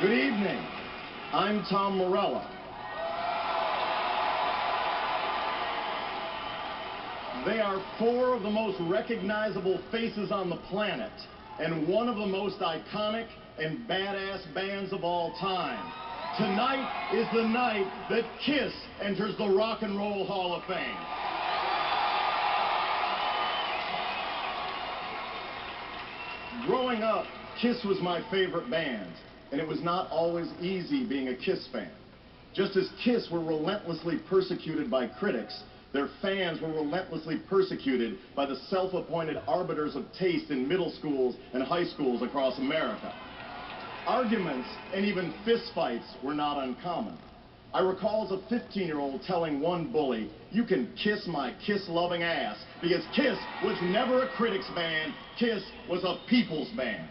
Good evening. I'm Tom Morello. They are four of the most recognizable faces on the planet and one of the most iconic and badass bands of all time. Tonight is the night that Kiss enters the Rock and Roll Hall of Fame. Growing up, Kiss was my favorite band, and it was not always easy being a Kiss fan. Just as Kiss were relentlessly persecuted by critics, their fans were relentlessly persecuted by the self-appointed arbiters of taste in middle schools and high schools across America. Arguments and even fistfights were not uncommon. I recall as a 15-year-old telling one bully, "You can kiss my Kiss-loving ass," because Kiss was never a critics band, Kiss was a people's band.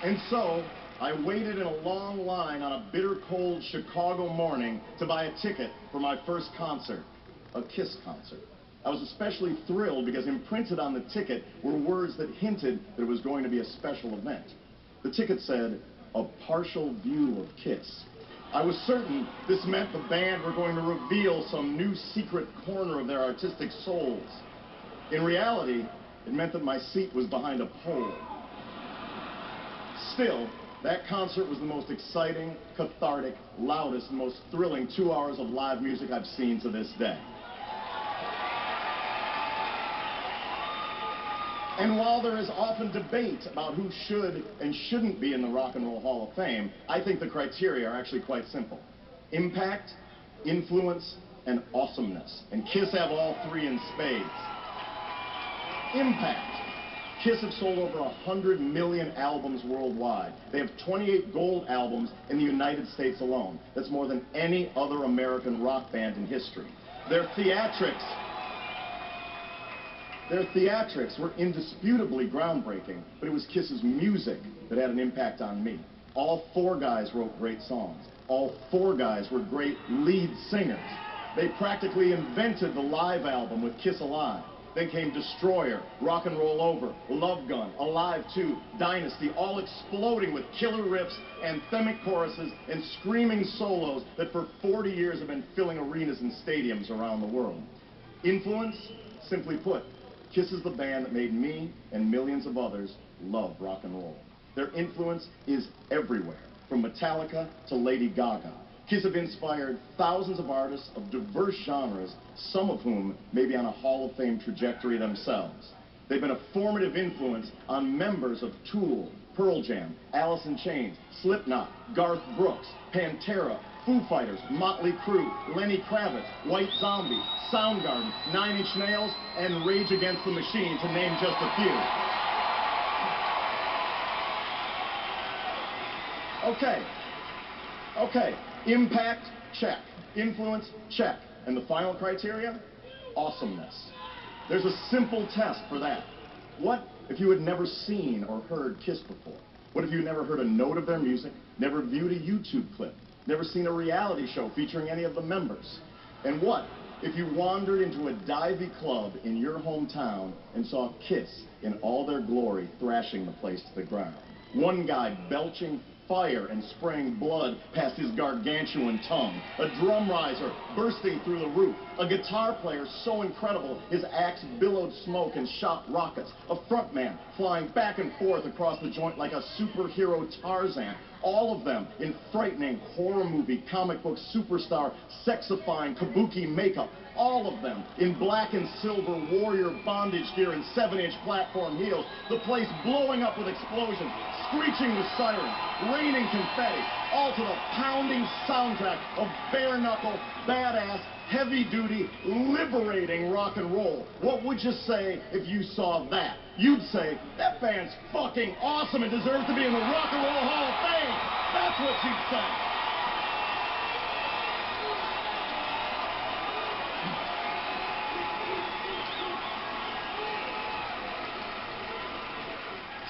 And so, I waited in a long line on a bitter cold Chicago morning to buy a ticket for my first concert, a Kiss concert. I was especially thrilled because imprinted on the ticket were words that hinted that it was going to be a special event. The ticket said, "A partial view of Kiss." I was certain this meant the band were going to reveal some new secret corner of their artistic souls. In reality, it meant that my seat was behind a pole. Still, that concert was the most exciting, cathartic, loudest, and most thrilling 2 hours of live music I've seen to this day. And while there is often debate about who should and shouldn't be in the Rock and Roll Hall of Fame, I think the criteria are actually quite simple. Impact, influence, and awesomeness. And Kiss have all three in spades. Impact. Kiss have sold over 100 million albums worldwide. They have 28 gold albums in the United States alone. That's more than any other American rock band in history. Their theatrics were indisputably groundbreaking, but it was Kiss's music that had an impact on me. All four guys wrote great songs. All four guys were great lead singers. They practically invented the live album with Kiss Alive. Then came Destroyer, Rock and Roll Over, Love Gun, Alive 2, Dynasty, all exploding with killer riffs, anthemic choruses, and screaming solos that for 40 years have been filling arenas and stadiums around the world. Influence, simply put, Kiss is the band that made me and millions of others love rock and roll. Their influence is everywhere, from Metallica to Lady Gaga. Kiss have inspired thousands of artists of diverse genres, some of whom may be on a Hall of Fame trajectory themselves. They've been a formative influence on members of Tool, Pearl Jam, Alice in Chains, Slipknot, Garth Brooks, Pantera, Foo Fighters, Motley Crue, Lenny Kravitz, White Zombie, Soundgarden, Nine Inch Nails, and Rage Against the Machine, to name just a few. Okay. Impact, check. Influence, check. And the final criteria? Awesomeness. There's a simple test for that. What if you had never seen or heard Kiss before? What if you never heard a note of their music, never viewed a YouTube clip, never seen a reality show featuring any of the members? And what if you wandered into a divey club in your hometown and saw Kiss in all their glory thrashing the place to the ground? One guy belching fire and spraying blood past his gargantuan tongue, a drum riser bursting through the roof, a guitar player so incredible his axe billowed smoke and shot rockets, a frontman flying back and forth across the joint like a superhero Tarzan, all of them in frightening horror movie, comic book superstar, sexifying kabuki makeup, all of them in black and silver warrior bondage gear and 7-inch platform heels, the place blowing up with explosions, screeching with sirens, raining confetti, all to the pounding soundtrack of bare-knuckle, badass, heavy-duty, liberating rock and roll. What would you say if you saw that? You'd say, that band's fucking awesome and deserves to be in the Rock and Roll Hall of Fame. That's what you'd say.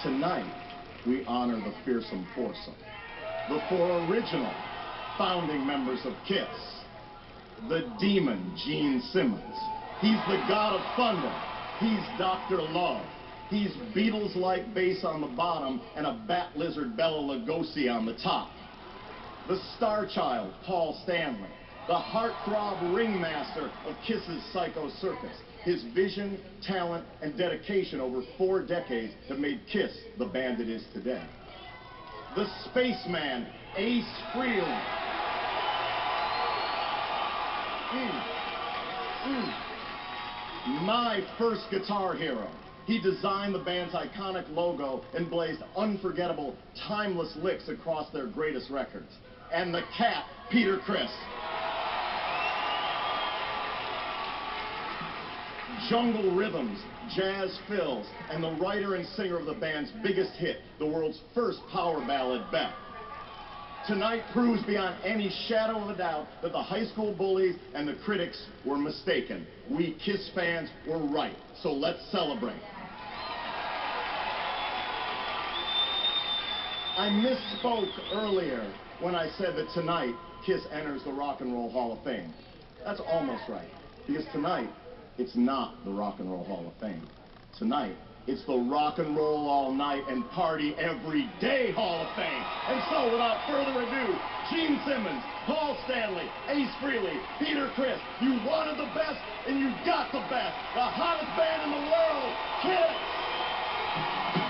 Tonight, we honor the fearsome foursome, the four original founding members of Kiss. The demon, Gene Simmons. He's the god of thunder. He's Dr. Love. He's Beatles-like bass on the bottom and a bat lizard Bela Lugosi on the top. The star child, Paul Stanley. The heartthrob ringmaster of Kiss's Psycho Circus. His vision, talent, and dedication over 4 decades have made Kiss the band it is today. The spaceman, Ace Frehley. My first guitar hero. He designed the band's iconic logo and blazed unforgettable, timeless licks across their greatest records. And the cat, Peter Criss. Jungle rhythms, jazz fills, and the writer and singer of the band's biggest hit, the world's first power ballad, Beck. Tonight proves beyond any shadow of a doubt that the high school bullies and the critics were mistaken. We Kiss fans were right, so let's celebrate. I misspoke earlier when I said that tonight Kiss enters the Rock and Roll Hall of Fame. That's almost right, because tonight it's not the Rock and Roll Hall of Fame. Tonight, it's the Rock and Roll All Night and Party Every Day Hall of Fame. And so, without further ado, Gene Simmons, Paul Stanley, Ace Frehley, Peter Criss, you wanted the best and you got the best. The hottest band in the world, Kiss!